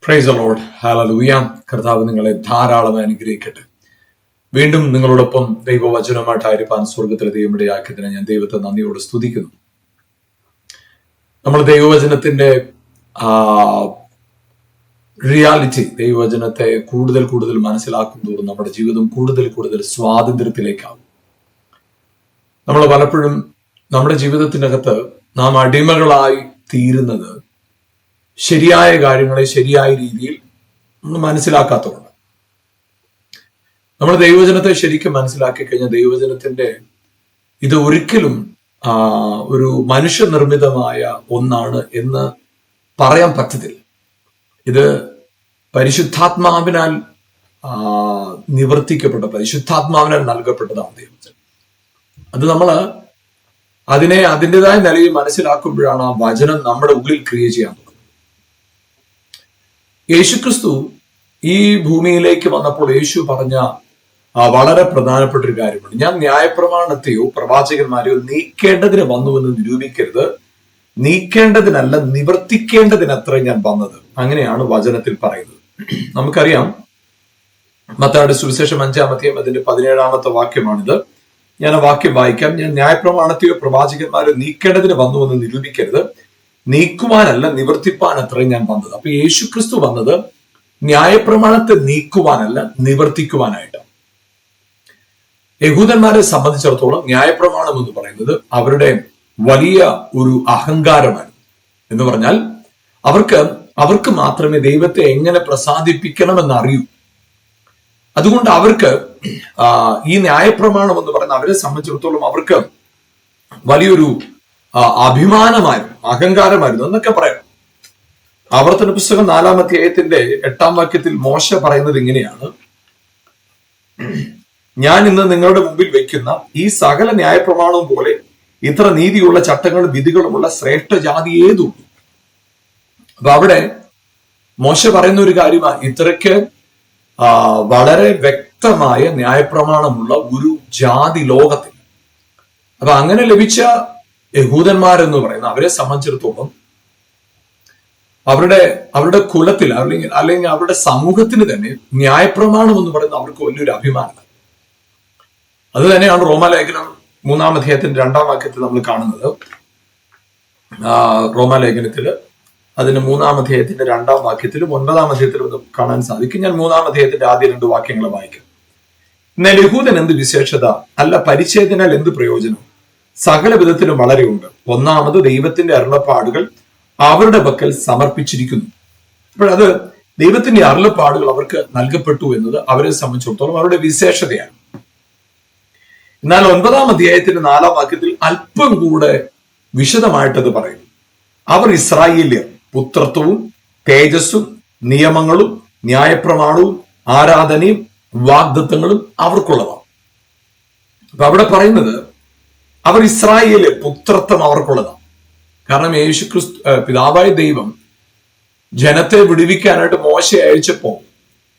Praise the Lord, hallelujah. കർത്താവ് നിങ്ങളെ ധാരാളമായി അനുഗ്രഹിക്കട്ടെ. വീണ്ടും നിങ്ങളോടൊപ്പം ദൈവവചനമായിട്ടായിരിക്കാൻ സ്വർഗത്തിലെ ദൈവമിടയാക്കിയതിനെ ഞാൻ ദൈവത്തെ നന്ദിയോട് സ്തുതിക്കുന്നു. നമ്മൾ ദൈവവചനത്തിന്റെ റിയാലിറ്റി, ദൈവവചനത്തെ കൂടുതൽ കൂടുതൽ മനസ്സിലാക്കും തോറും നമ്മുടെ ജീവിതം കൂടുതൽ കൂടുതൽ സ്വാതന്ത്ര്യത്തിലേക്കാവും. നമ്മൾ പലപ്പോഴും നമ്മുടെ ജീവിതത്തിനകത്ത് നാം അടിമകളായി തീരുന്നത് ശരിയായ കാര്യങ്ങളെ ശരിയായ രീതിയിൽ നമ്മൾ മനസ്സിലാക്കാത്തതുകൊണ്ട്. നമ്മൾ ദൈവവചനത്തെ ശരിക്കും മനസ്സിലാക്കി കഴിഞ്ഞാൽ ദൈവവചനത്തിന്റെ ഇത് ഒരിക്കലും ഒരു മനുഷ്യനിർമ്മിതമായ ഒന്നാണ് എന്ന് പറയാൻ പറ്റത്തില്ല. ഇത് പരിശുദ്ധാത്മാവിനാൽ നിവർത്തിക്കപ്പെട്ട, പരിശുദ്ധാത്മാവിനാൽ നൽകപ്പെട്ടതാണ് ദൈവവചനം. അത് നമ്മൾ അതിനെ അതിൻ്റെതായ നിലയിൽ മനസ്സിലാക്കുമ്പോഴാണ് ആ വചനം നമ്മുടെ ഉള്ളിൽ ക്രിയ ചെയ്യാൻ തുടങ്ങുന്നത്. യേശുക്രിസ്തു ഈ ഭൂമിയിലേക്ക് വന്നപ്പോൾ യേശു പറഞ്ഞ വളരെ പ്രധാനപ്പെട്ട ഒരു കാര്യമാണ്: ഞാൻ ന്യായപ്രമാണത്തെയോ പ്രവാചകന്മാരെയോ നീക്കേണ്ടതിന് വന്നുവെന്ന് നിരൂപിക്കരുത്, നീക്കേണ്ടതിനല്ല നിവർത്തിക്കേണ്ടതിനത്ര ഞാൻ വന്നത്. അങ്ങനെയാണ് വചനത്തിൽ പറയുന്നത്. നമുക്കറിയാം, മത്തായിയുടെ സുവിശേഷം 5-ാം അധ്യായം അതിന്റെ 17-ാമത്തെ വാക്യമാണിത്. ഞാൻ ആ വാക്യം വായിക്കാം. ഞാൻ ന്യായപ്രമാണത്തെയോ പ്രവാചകന്മാരെയോ നീക്കേണ്ടതിന് വന്നുവെന്ന് നിരൂപിക്കരുത്, നീക്കുവാനല്ല നിവർത്തിപ്പാനത്രേ ഞാൻ വന്നത്. അപ്പൊ യേശുക്രിസ്തു വന്നത് ന്യായപ്രമാണത്തെ നീക്കുവാനല്ല, നിവർത്തിക്കുവാനായിട്ടാണ്. യഹൂദന്മാരെ സംബന്ധിച്ചിടത്തോളം ന്യായപ്രമാണം എന്ന് പറയുന്നത് അവരുടെ വലിയ ഒരു അഹങ്കാരമാണ്. എന്ന് പറഞ്ഞാൽ അവർക്ക് മാത്രമേ ദൈവത്തെ എങ്ങനെ പ്രസാദിപ്പിക്കണമെന്ന് അറിയൂ. അതുകൊണ്ട് അവർക്ക് ഈ ന്യായപ്രമാണം എന്ന് പറയുന്ന അവരെ സംബന്ധിച്ചിടത്തോളം അവർക്ക് വലിയൊരു അഭിമാനമായിരുന്നു, അഹങ്കാരമായിരുന്നു എന്നൊക്കെ പറയാം. ആവർത്തന പുസ്തകം 4-ാം അധ്യായത്തിന്റെ 8-ാം വാക്യത്തിൽ മോശ പറയുന്നത് ഇങ്ങനെയാണ്: ഞാൻ ഇന്ന് നിങ്ങളുടെ മുമ്പിൽ വയ്ക്കുന്ന ഈ സകല ന്യായപ്രമാണവും പോലെ ഇത്ര നീതിയുള്ള ചട്ടങ്ങളും വിധികളുമുള്ള ശ്രേഷ്ഠ ജാതി ഏതുള്ളൂ. അപ്പൊ അവിടെ മോശ പറയുന്ന ഒരു കാര്യമാണ്, ഇത്രയ്ക്ക് വളരെ വ്യക്തമായ ന്യായപ്രമാണമുള്ള ഒരു ജാതി ലോകത്തിൽ. അപ്പൊ അങ്ങനെ ലഭിച്ച യഹൂദന്മാരെന്ന് പറയുന്ന അവരെ സംബന്ധിച്ചിടത്തോളം അവരുടെ കുലത്തിൽ അല്ലെങ്കിൽ അവരുടെ സമൂഹത്തിന് തന്നെ ന്യായപ്രമാണം എന്ന് പറയുന്നത് അവർക്ക് വലിയൊരു അഭിമാനമാണ്. അത് തന്നെയാണ് റോമാലേഖനം 3-ാം അധ്യായത്തിന്റെ 2-ാം വാക്യത്തിൽ നമ്മൾ കാണുന്നത്. റോമാലേഖനത്തില് അതിന് 3-ാം അധ്യായത്തിന്റെ 2-ാം വാക്യത്തിലും 9-ാം അധ്യായത്തിലും കാണാൻ സാധിക്കും. ഞാൻ 3-ാം അധ്യായത്തിന്റെ ആദ്യ 2 വാക്യങ്ങൾ വായിക്കും. എന്നാൽ യഹൂദൻ എന്ത് വിശേഷത, അല്ല പരിച്ഛേദനാൽ എന്ത് പ്രയോജനം? സകല വിധത്തിലും വളരെ ഉണ്ട്. ഒന്നാമത് ദൈവത്തിന്റെ അരുളപ്പാടുകൾ അവരുടെ പക്കൽ സമർപ്പിച്ചിരിക്കുന്നു. അപ്പോഴത് ദൈവത്തിന്റെ അരുളപ്പാടുകൾ അവർക്ക് നൽകപ്പെട്ടു എന്നത് അവരെ സംബന്ധിച്ചിടത്തോളം അവരുടെ വിശേഷതയാണ്. എന്നാൽ 9-ാം അധ്യായത്തിന്റെ 4-ാം വാക്യത്തിൽ അല്പം കൂടെ വിശദമായിട്ടത് പറയുന്നു. അവർ ഇസ്രായേല്യർ, പുത്രത്വവും തേജസ്സും നിയമങ്ങളും ന്യായപ്രമാണവും ആരാധനയും വാഗ്ദത്തങ്ങളും അവർക്കുള്ളതാണ്. അപ്പൊ അവിടെ പറയുന്നത് അവർ ഇസ്രായേല്, പുത്രത്വം അവർക്കുള്ളതാണ്. കാരണം യേശുക്രിസ്തു, പിതാവായ ദൈവം ജനത്തെ വിടുവിക്കാനായിട്ട് മോശെ അയച്ചപ്പോ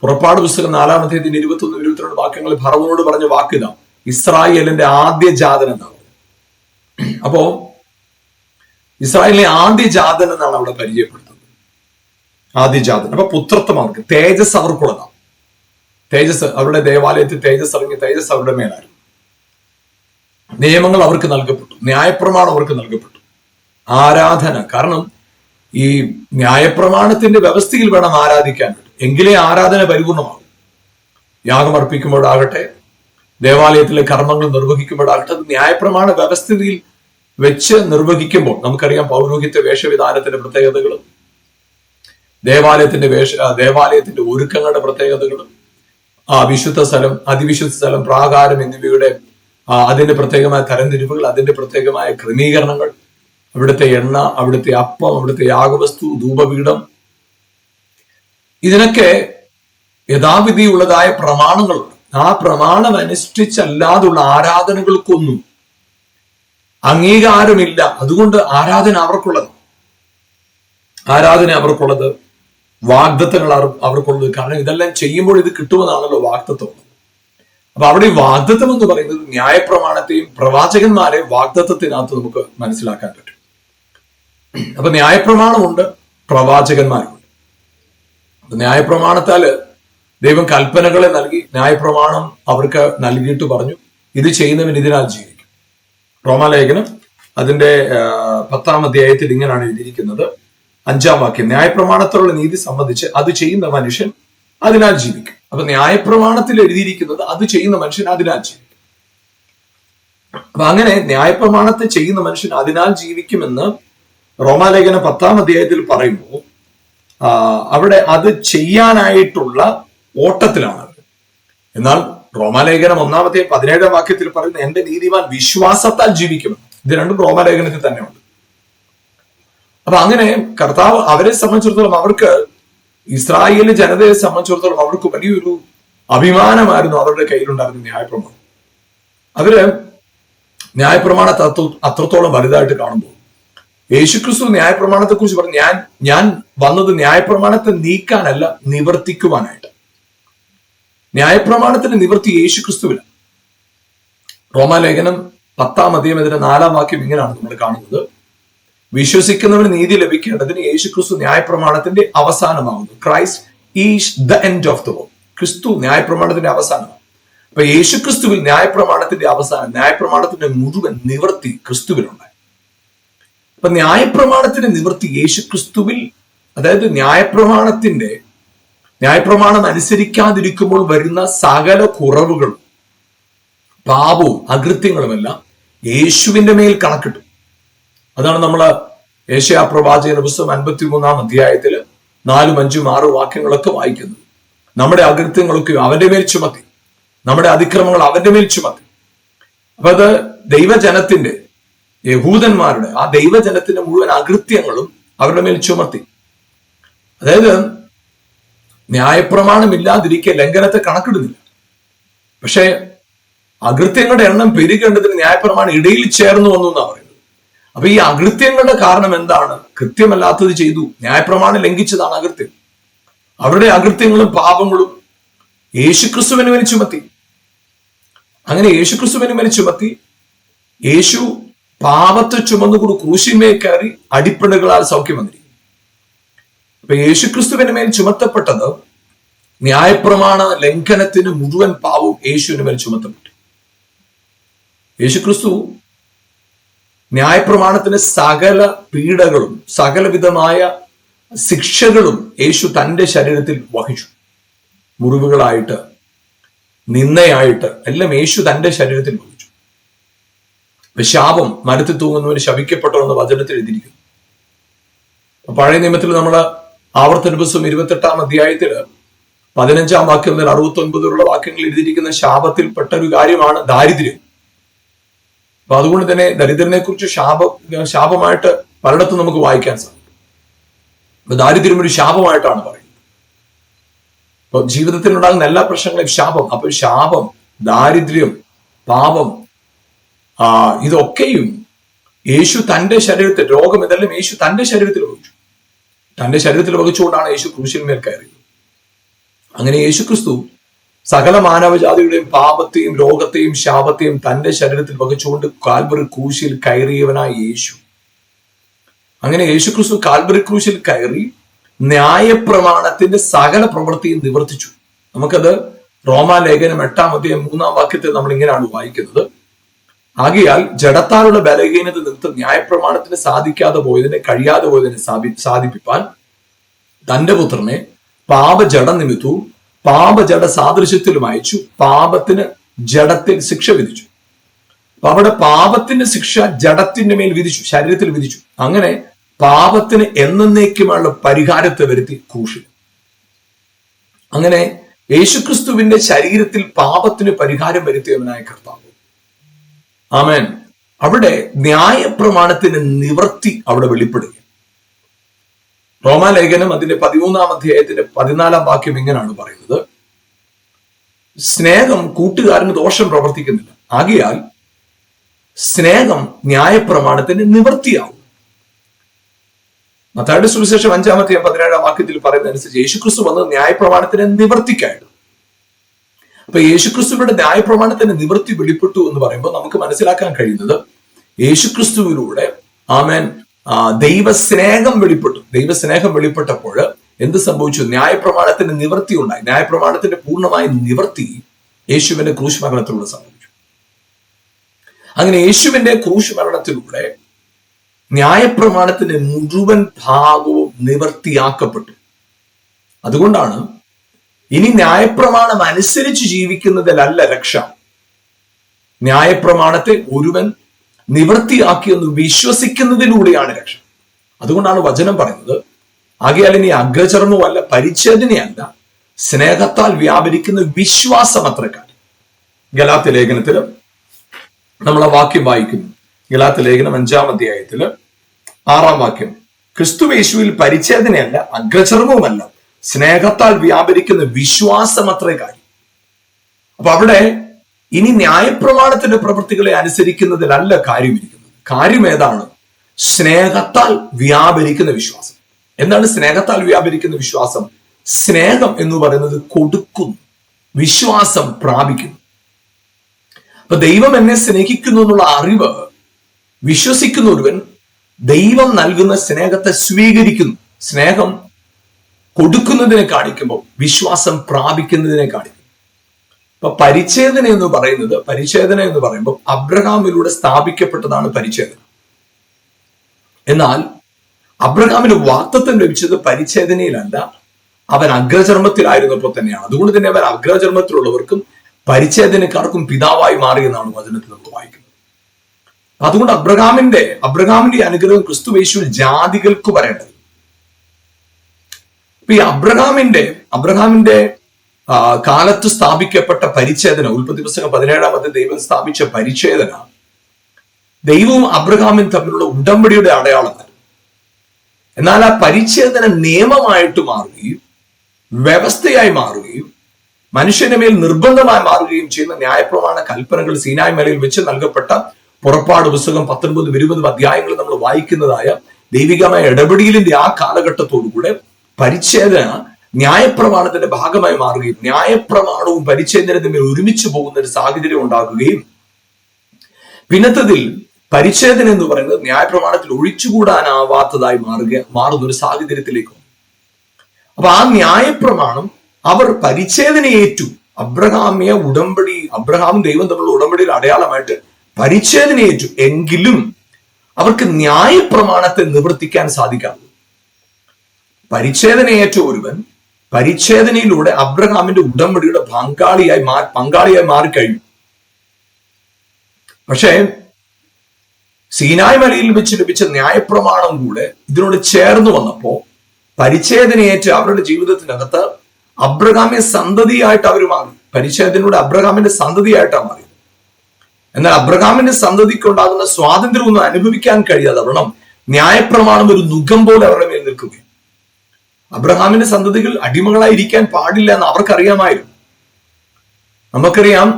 പുറപ്പാട് പുസ്തകം 4-ാം അധ്യായത്തിന്റെ 21-22 വാക്യങ്ങളിൽ ഫറവോനോട് പറഞ്ഞ വാക്കിതാ, ഇസ്രായേലിന്റെ ആദ്യ ജാതൻ എന്നാണ്. അപ്പോ ഇസ്രായേലിനെ ആദ്യ ജാതൻ എന്നാണ് അവിടെ പരിചയപ്പെടുത്തുന്നത്. ആദ്യ ജാതൻ. അപ്പൊ പുത്രത്വം അവർക്ക്, തേജസ് അവർക്കുള്ളതാണ്. തേജസ്, അവരുടെ ദേവാലയത്തിൽ തേജസ് ഇറങ്ങി, തേജസ് അവരുടെ മേലായിരുന്നു. നിയമങ്ങൾ അവർക്ക് നൽകപ്പെട്ടു, ന്യായപ്രമാണം അവർക്ക് നൽകപ്പെട്ടു. ആരാധന, കാരണം ഈ ന്യായപ്രമാണത്തിന്റെ വ്യവസ്ഥയിൽ വേണം ആരാധിക്കാൻ, എങ്കിലേ ആരാധന പരിപൂർണമാകും. യാഗം അർപ്പിക്കുമ്പോഴാകട്ടെ, ദേവാലയത്തിലെ കർമ്മങ്ങൾ നിർവഹിക്കുമ്പോഴാകട്ടെ, അത് ന്യായപ്രമാണ വ്യവസ്ഥിതിയിൽ വെച്ച് നിർവഹിക്കുമ്പോൾ നമുക്കറിയാം പൗരോഹിത്യ വേഷവിധാനത്തിന്റെ പ്രത്യേകതകളും ദേവാലയത്തിന്റെ ഒരുക്കങ്ങളുടെ പ്രത്യേകതകളും വിശുദ്ധ സ്ഥലം, അതിവിശുദ്ധ സ്ഥലം, പ്രാകാരം എന്നിവയുടെ അതിന്റെ പ്രത്യേകമായ തരംതിരിവുകൾ, അതിന്റെ പ്രത്യേകമായ ക്രമീകരണങ്ങൾ, അവിടുത്തെ എണ്ണ, അവിടുത്തെ അപ്പം, അവിടുത്തെ യാഗവസ്തു, ധൂപപീഠം, ഇതിനൊക്കെ യഥാവിധിയുള്ളതായ പ്രമാണങ്ങളുണ്ട്. ആ പ്രമാണം അനുഷ്ഠിച്ചല്ലാതുള്ള ആരാധനകൾക്കൊന്നും അംഗീകാരമില്ല. അതുകൊണ്ട് ആരാധന അവർക്കുള്ളത്, വാഗ്ദത്തങ്ങൾ അവർക്കുള്ളത്. കാരണം ഇതെല്ലാം ചെയ്യുമ്പോൾ ഇത് കിട്ടുമെന്നാണല്ലോ വാഗ്ദത്തം. അപ്പൊ അവിടെ ഈ വാഗ്ദത്തം എന്ന് പറയുന്നത് ന്യായപ്രമാണത്തെയും പ്രവാചകന്മാരെ വാഗ്ദത്തത്തിനകത്ത് നമുക്ക് മനസ്സിലാക്കാൻ പറ്റും. അപ്പൊ ന്യായപ്രമാണമുണ്ട്, പ്രവാചകന്മാരുണ്ട്. ന്യായപ്രമാണത്താല് ദൈവം കൽപ്പനകളെ നൽകി. ന്യായപ്രമാണം അവർക്ക് നൽകിയിട്ട് പറഞ്ഞു, ഇത് ചെയ്യുന്നവൻ ഇതിനാൽ ജീവിക്കും. റോമാലേഖനം അതിന്റെ 10-ാം അധ്യായത്തിൽ ഇങ്ങനെയാണ് എഴുതിയിരിക്കുന്നത്, 5-ാം വാക്യം: ന്യായപ്രമാണത്തിലുള്ള നീതി സംബന്ധിച്ച് അത് ചെയ്യുന്ന മനുഷ്യൻ അതിനാൽ ജീവിക്കും. അപ്പൊ ന്യായപ്രമാണത്തിൽ എഴുതിയിരിക്കുന്നത് അത് ചെയ്യുന്ന മനുഷ്യൻ അതിനാൽ ജീവിക്കും. അപ്പൊ അങ്ങനെ ന്യായപ്രമാണത്തെ ചെയ്യുന്ന മനുഷ്യൻ അതിനാൽ ജീവിക്കുമെന്ന് റോമാലേഖനം 10-ാം അധ്യായത്തിൽ പറയുമ്പോൾ അവിടെ അത് ചെയ്യാനായിട്ടുള്ള ഓട്ടത്തിലാണ്. എന്നാൽ റോമാലേഖനം 1-ാം അധ്യായം 17-ാം വാക്യത്തിൽ പറയുന്ന എന്റെ നീതിമാൻ വിശ്വാസത്താൽ ജീവിക്കുമെന്ന്. ഇത് രണ്ടും റോമാലേഖനത്തിൽ തന്നെയുണ്ട്. അപ്പൊ അങ്ങനെ കർത്താവ് അവരെ സംബന്ധിച്ചിടത്തോളം, അവർക്ക് ഇസ്രായേൽ ജനതയെ സംബന്ധിച്ചിടത്തോളം അവർക്ക് വലിയൊരു അഭിമാനമായിരുന്നു അവരുടെ കയ്യിലുണ്ടായിരുന്ന ന്യായപ്രമാണം. അവര് ന്യായപ്രമാണത്തെ അത്രത്തോളം വലുതായിട്ട് കാണുമ്പോൾ യേശുക്രിസ്തു ന്യായപ്രമാണത്തെ കുറിച്ച് പറഞ്ഞു, ഞാൻ വന്നത് ന്യായപ്രമാണത്തെ നീക്കാനല്ല, നിവർത്തിക്കുവാനായിട്ട്. ന്യായപ്രമാണത്തിന്റെ നിവർത്തി യേശുക്രിസ്തുവിന്. റോമാലേഖനം 10-ാം അധ്യായം ഇതിന്റെ 4-ാം വാക്യം ഇങ്ങനെയാണ് നമ്മൾ കാണുന്നത്: വിശ്വസിക്കുന്നവന് നീതി ലഭിക്കേണ്ടതിന് യേശുക്രിസ്തു ന്യായപ്രമാണത്തിന്റെ അവസാനമാകുന്നു. Christ is the end of the world. ക്രിസ്തു ന്യായപ്രമാണത്തിന്റെ അവസാനമാണ്. അപ്പൊ യേശുക്രിസ്തുവിൽ ന്യായപ്രമാണത്തിന്റെ അവസാനം, ന്യായപ്രമാണത്തിന്റെ മുഴുവൻ നിവൃത്തി ക്രിസ്തുവിലുണ്ടായി. അപ്പൊ ന്യായപ്രമാണത്തിന്റെ നിവൃത്തി യേശുക്രിസ്തുവിൽ, അതായത് ന്യായപ്രമാണം അനുസരിക്കാതിരിക്കുമ്പോൾ വരുന്ന സകല കുറവുകളും പാപവും അകൃത്യങ്ങളുമെല്ലാം യേശുവിന്റെ മേൽ കണക്കിട്ടു. അതാണ് നമ്മൾ യെശയ്യാ പ്രവാചകന്റെ പുസ്തകം 53-ാം അധ്യായത്തില് 4, 5, 6 വാക്യങ്ങളൊക്കെ വായിക്കുന്നത്. നമ്മുടെ അകൃത്യങ്ങളൊക്കെ അവന്റെ മേൽ ചുമത്തി, നമ്മുടെ അതിക്രമങ്ങൾ അവന്റെ മേൽ ചുമത്തി. അപ്പൊ അത് ദൈവജനത്തിന്റെ, യഹൂദന്മാരുടെ ആ ദൈവജനത്തിന്റെ മുഴുവൻ അകൃത്യങ്ങളും അവരുടെ മേൽ ചുമത്തി. അതായത് ന്യായപ്രമാണം ഇല്ലാതിരിക്കെ ലംഘനത്തെ കണക്കിടുന്നില്ല. പക്ഷെ അകൃത്യങ്ങളുടെ എണ്ണം പെരുകേണ്ടതിന് ന്യായപ്രമാണം ഇടയിൽ ചേർന്ന് വന്നു എന്നാണ് പറയുന്നത്. അപ്പൊ ഈ അകൃത്യങ്ങളുടെ കാരണം എന്താണ്? കൃത്യമല്ലാത്തത് ചെയ്തു, ന്യായപ്രമാണം ലംഘിച്ചതാണ് അകൃത്യം. അവരുടെ അകൃത്യങ്ങളും പാപങ്ങളും യേശുക്രിസ്തുവിന് മേൽ ചുമത്തി. അങ്ങനെ യേശുക്രിസ്തുവിന് മേൽ ചുമത്തി. യേശു പാപത്തെ ചുമന്നുകൂടി ക്രൂശിന്മേൽ കയറി അടിപ്പിണകളാൽ സൗഖ്യം വന്നിരിക്കും. അപ്പൊ യേശുക്രിസ്തുവിന് മേൽ ചുമത്തപ്പെട്ടത് ന്യായപ്രമാണ ലംഘനത്തിന് മുഴുവൻ പാവവും യേശുവിന് മേൽ ചുമത്തപ്പെട്ടു. യേശുക്രിസ്തു ന്യായപ്രമാണത്തിന് സകല പീഡകളും സകലവിധമായ ശിക്ഷകളും യേശു തന്റെ ശരീരത്തിൽ വഹിച്ചു. മുറിവുകളായിട്ട്, നിന്ദയായിട്ട് എല്ലാം യേശു തന്റെ ശരീരത്തിൽ വഹിച്ചു. ശാപം, മരത്തിൽ തൂങ്ങുന്നവന് ശപിക്കപ്പെട്ടോ എന്ന് വചനത്തിൽ എഴുതിയിരിക്കുന്നു. പഴയ നിയമത്തിൽ നമ്മൾ ആവർത്തന പുസ്തകം 28-ാം അധ്യായത്തില് 15-ാം വാക്യം മുതൽ 69 വാക്യങ്ങൾ എഴുതിയിരിക്കുന്ന ശാപത്തിൽപ്പെട്ട ഒരു കാര്യമാണ് ദാരിദ്ര്യം. അപ്പൊ അതുകൊണ്ട് തന്നെ ദരിദ്രനെ കുറിച്ച് ശാപമായിട്ട് പലയിടത്തും നമുക്ക് വായിക്കാൻ സാധിക്കും. അപ്പൊ ദാരിദ്ര്യം ഒരു ശാപമായിട്ടാണ് പറയുന്നത്. അപ്പൊ ജീവിതത്തിൽ ഉണ്ടാകുന്ന എല്ലാ പ്രശ്നങ്ങളെയും ശാപം. അപ്പൊ ശാപം, ദാരിദ്ര്യം, പാപം, ഇതൊക്കെയും യേശു തന്റെ ശരീരത്തിൽ, രോഗം ഇതെല്ലാം യേശു തന്റെ ശരീരത്തിൽ വഹിച്ചു. തന്റെ ശരീരത്തിൽ വഹിച്ചുകൊണ്ടാണ് യേശു ക്രൂശിന്മേൽ കയറിയത്. അങ്ങനെ യേശുക്രിസ്തു സകല മാനവജാതിയുടെയും പാപത്തെയും രോഗത്തെയും ശാപത്തെയും തന്റെ ശരീരത്തിൽ വഹിച്ചുകൊണ്ട് കാൽവറി ക്രൂശിൽ കയറിയവനായ യേശു. അങ്ങനെ യേശുക്രിസ്തു കാൽവറി ക്രൂശിൽ കയറി ന്യായപ്രമാണത്തിന്റെ സകല പ്രവൃത്തിയും നിവർത്തിച്ചു. നമുക്കത് റോമാലേഖനം 8-ാം അധ്യായം 3-ാം വാക്യത്തിൽ നമ്മൾ ഇങ്ങനെയാണ് വായിക്കുന്നത്: ആകയാൽ ജഡത്താലുള്ള ബലഹീനത നിമിത്തം ന്യായപ്രമാണത്തിന് കഴിയാതെ പോയതിനെ സാധിപ്പിപ്പാൻ തന്റെ പുത്രനെ പാപജഡ നിമിത്തവും പാപജഡ സാദൃശ്യത്തിലും അയച്ചു പാപത്തിന് ജഡത്തിൽ ശിക്ഷ വിധിച്ചു. അപ്പൊ അവിടെ പാപത്തിന്റെ ശിക്ഷ ജഡത്തിന്റെ മേൽ വിധിച്ചു, ശരീരത്തിൽ വിധിച്ചു. അങ്ങനെ പാപത്തിന് എന്നേക്കുമുള്ള പരിഹാരത്തെ വരുത്തി ക്രൂശിൽ. അങ്ങനെ യേശുക്രിസ്തുവിന്റെ ശരീരത്തിൽ പാപത്തിന് പരിഹാരം വരുത്തിയവനായ കർത്താവ്. ആമേൻ. അവിടെ ന്യായപ്രമാണത്തിന് നിവർത്തി അവിടെ വെളിപ്പെടുക. റോമാലേഖനം അതിന്റെ 13-ാം അധ്യായത്തിന്റെ 14-ാം വാക്യം ഇങ്ങനെയാണ് പറയുന്നത്: സ്നേഹം കൂട്ടുകാരന് ദോഷം പ്രവർത്തിക്കുന്നില്ല, ആകയാൽ സ്നേഹം ന്യായപ്രമാണത്തിന് നിവർത്തിയാവും. മത്തായിയുടെ സുവിശേഷം 5-ാം അധ്യായം 17-ാം വാക്യത്തിൽ പറയുന്ന അനുസരിച്ച് യേശുക്രിസ്തു വന്നത് ന്യായപ്രമാണത്തിന് നിവർത്തിക്കായിരുന്നു. അപ്പൊ യേശുക്രിസ്തുവിന്റെ ന്യായപ്രമാണത്തിന്റെ നിവൃത്തി വെളിപ്പെട്ടു എന്ന് പറയുമ്പോൾ നമുക്ക് മനസ്സിലാക്കാൻ കഴിയുന്നത് യേശുക്രിസ്തുവിലൂടെ ആമേൻ ദൈവസ്നേഹം വെളിപ്പെട്ടു. ദൈവസ്നേഹം വെളിപ്പെട്ടപ്പോൾ എന്ത് സംഭവിച്ചു? ന്യായപ്രമാണത്തിന്റെ നിവൃത്തി ഉണ്ടായി. ന്യായപ്രമാണത്തിന്റെ പൂർണ്ണമായ നിവൃത്തി യേശുവിന്റെ ക്രൂശ് മരണത്തിലൂടെ സംഭവിച്ചു. അങ്ങനെ യേശുവിന്റെ ക്രൂശ് മരണത്തിലൂടെ ന്യായപ്രമാണത്തിന്റെ മുഴുവൻ ഭാഗവും നിവൃത്തിയാക്കപ്പെട്ടു. അതുകൊണ്ടാണ് ഇനി ന്യായപ്രമാണം അനുസരിച്ച് ജീവിക്കുന്നതിലല്ല രക്ഷ. ന്യായപ്രമാണത്തെ ഒരുവൻ നിവൃത്തിയാക്കിയെന്ന് വിശ്വസിക്കുന്നതിലൂടെയാണ് രക്ഷ. അതുകൊണ്ടാണ് വചനം പറയുന്നത്, ആകയാൽ ഇനി അഗ്രചർമ്മമല്ല പരിച്ഛേദനയല്ല, സ്നേഹത്താൽ വ്യാപരിക്കുന്ന വിശ്വാസം അത്ര കാര്യം. ഗലാത്യ ലേഖനത്തില് നമ്മൾ ആ വാക്യം വായിക്കുന്നു. ഗലാത്യ ലേഖനം 5-ാം അധ്യായത്തില് 6-ാം വാക്യം, ക്രിസ്തുയേശുവിൽ പരിച്ഛേദനയല്ല അഗ്രചർമ്മവുമല്ല, സ്നേഹത്താൽ വ്യാപരിക്കുന്ന വിശ്വാസം അത്ര കാര്യം. അപ്പൊ അവിടെ ഇനി ന്യായപ്രമാണത്തിന്റെ പ്രവൃത്തികളെ അനുസരിക്കുന്നതിലല്ല കാര്യമിരിക്കുന്നത്. കാര്യം ഏതാണ്? സ്നേഹത്താൽ വ്യാപരിക്കുന്ന വിശ്വാസം. എന്താണ് സ്നേഹത്താൽ വ്യാപരിക്കുന്ന വിശ്വാസം? സ്നേഹം എന്ന് പറയുന്നത് കൊടുക്കുന്നു, വിശ്വാസം പ്രാപിക്കുന്നു. അപ്പൊ ദൈവം എന്നെ സ്നേഹിക്കുന്നു എന്നുള്ള അറിവ് വിശ്വസിക്കുന്ന ഒരുവൻ ദൈവം നൽകുന്ന സ്നേഹത്തെ സ്വീകരിക്കുന്നു. സ്നേഹം കൊടുക്കുന്നതിനെ കാണിക്കുമ്പോൾ വിശ്വാസം പ്രാപിക്കുന്നതിനെ കാണിക്കും. അപ്പൊ പരിച്ഛേദന എന്ന് പറയുമ്പോൾ അബ്രഹാമിലൂടെ സ്ഥാപിക്കപ്പെട്ടതാണ് പരിച്ഛേദന. എന്നാൽ അബ്രഹാമിന് വാഗ്ദത്തം ലഭിച്ചത് പരിച്ഛേദനയിലല്ല, അവൻ അഗ്രചർമ്മത്തിലായിരുന്നപ്പോൾ തന്നെയാണ്. അതുകൊണ്ട് തന്നെ അവൻ അഗ്രചർമ്മത്തിലുള്ളവർക്കും പരിച്ഛേദനക്കാർക്കും പിതാവായി മാറിയെന്നാണ് വചനത്തിൽ നമ്മൾ വായിക്കുന്നത്. അതുകൊണ്ട് അബ്രഹാമിന്റെ അനുഗ്രഹം ക്രിസ്തുയേശുവിൽ ജാതികൾക്ക് വരേണ്ടത്. ഈ അബ്രഹാമിന്റെ കാലത്ത് സ്ഥാപിക്കപ്പെട്ട പരിച്ഛേദന, ഉൽപ്പത്തി പുസ്തകം 17-ാം അധ്യായം ദൈവം സ്ഥാപിച്ച പരിച്ഛേദന ദൈവവും അബ്രഹാമും തമ്മിലുള്ള ഉടമ്പടിയുടെ അടയാളമാണ്. എന്നാൽ ആ പരിച്ഛേദന നിയമമായിട്ട് മാറുകയും വ്യവസ്ഥയായി മാറുകയും മനുഷ്യന്റെ മേൽ നിർബന്ധമായി മാറുകയും ചെയ്യുന്ന ന്യായപ്രമാണ കൽപ്പനകൾ സീനായ് മലയിൽ വെച്ച് നൽകപ്പെട്ട പുറപ്പാട് പുസ്തകം 19-20 അധ്യായങ്ങൾ നമ്മൾ വായിക്കുന്നതായ ദൈവികമായ ഇടപെടലിന്റെ ആ കാലഘട്ടത്തോടുകൂടെ പരിച്ഛേദന ന്യായപ്രമാണത്തിന്റെ ഭാഗമായി മാറുകയും ന്യായപ്രമാണവും പരിച്ഛേദനയും തമ്മിൽ ഒരുമിച്ച് പോകുന്ന ഒരു സാഹചര്യം ഉണ്ടാക്കുകയും പിന്നത്തതിൽ പരിച്ഛേദന എന്ന് പറയുന്നത് ന്യായപ്രമാണത്തിൽ ഒഴിച്ചുകൂടാനാവാത്തതായി മാറുന്ന ഒരു സാഹചര്യത്തിലേക്ക്. അപ്പൊ ആ ന്യായപ്രമാണം അവർ പരിച്ഛേദനയേറ്റു. അബ്രഹാമും ദൈവം തമ്മിലുള്ള ഉടമ്പടിയിൽ അടയാളമായിട്ട് പരിച്ഛേദനയേറ്റു. എങ്കിലും അവർക്ക് ന്യായപ്രമാണത്തെ നിവർത്തിക്കാൻ സാധിക്കാതെ പരിച്ഛേദനയേറ്റ ഒരുവൻ പരിച്ഛേദനയിലൂടെ അബ്രഹാമിന്റെ ഉടമ്പടിയുടെ പങ്കാളിയായി മാറിക്കഴിഞ്ഞു. പക്ഷേ സീനായ് മലയിൽ വെച്ച് ലഭിച്ച ന്യായപ്രമാണം കൂടെ ഇതിനോട് ചേർന്ന് വന്നപ്പോ പരിച്ഛേദനയേറ്റ് അവരുടെ ജീവിതത്തിനകത്ത് അബ്രഹാമിന്റെ സന്തതിയായിട്ട് അവർ മാറി. പരിച്ഛേദനയുടെ അബ്രഹാമിന്റെ സന്തതിയായിട്ടാണ് മാറി. എന്നാൽ അബ്രഹാമിന്റെ സന്തതിക്ക് ഉണ്ടാകുന്ന സ്വാതന്ത്ര്യം ഒന്നും അനുഭവിക്കാൻ കഴിയാതെ വണ്ണം ന്യായപ്രമാണം ഒരു നുകം പോലെ അവരുടെ മേൽ നിൽക്കുകയും അബ്രഹാമിന്റെ സന്തതികൾ അടിമകളായിരിക്കാൻ പാടില്ല എന്ന് അവർക്കറിയാമായിരുന്നു. നമുക്കറിയാം,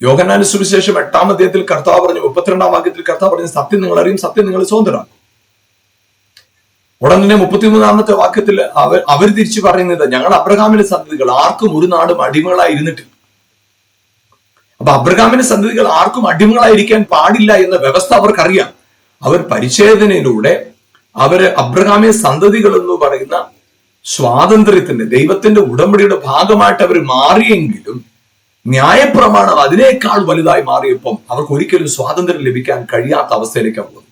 യോഹന്നാന്റെ സുവിശേഷം 8-ാം അധ്യായത്തിൽ കർത്താവ് പറഞ്ഞു, 32-ാം വാക്യത്തിൽ കർത്താവ് പറഞ്ഞു, സത്യം നിങ്ങൾ അറിയും, സത്യം നിങ്ങൾ സ്വതന്ത്രരാകും. ഉടൻ തന്നെ 33-ാമത്തെ വാക്യത്തിൽ അവർ തിരിച്ചു പറയുന്നത്, ഞങ്ങൾ അബ്രഹാമിന്റെ സന്തതികൾ ആർക്കും ഒരു നാടും അടിമകളായിരുന്നിട്ട്. അപ്പൊ അബ്രഹാമിന്റെ സന്തതികൾ ആർക്കും അടിമകളായിരിക്കാൻ പാടില്ല എന്ന വ്യവസ്ഥ അവർക്കറിയാം. അവർ പരിച്ഛേദനയിലൂടെ അബ്രഹാമിന്റെ സന്തതികൾ എന്ന് പറയുന്ന സ്വാതന്ത്ര്യത്തിന്റെ ദൈവത്തിന്റെ ഉടമ്പടിയുടെ ഭാഗമായിട്ട് അവർ മാറിയെങ്കിലും ന്യായപ്രമാണം അതിനേക്കാൾ വലുതായി മാറിയപ്പം അവർക്ക് ഒരിക്കലും സ്വാതന്ത്ര്യം ലഭിക്കാൻ കഴിയാത്ത അവസ്ഥയിലേക്ക് വന്നത്.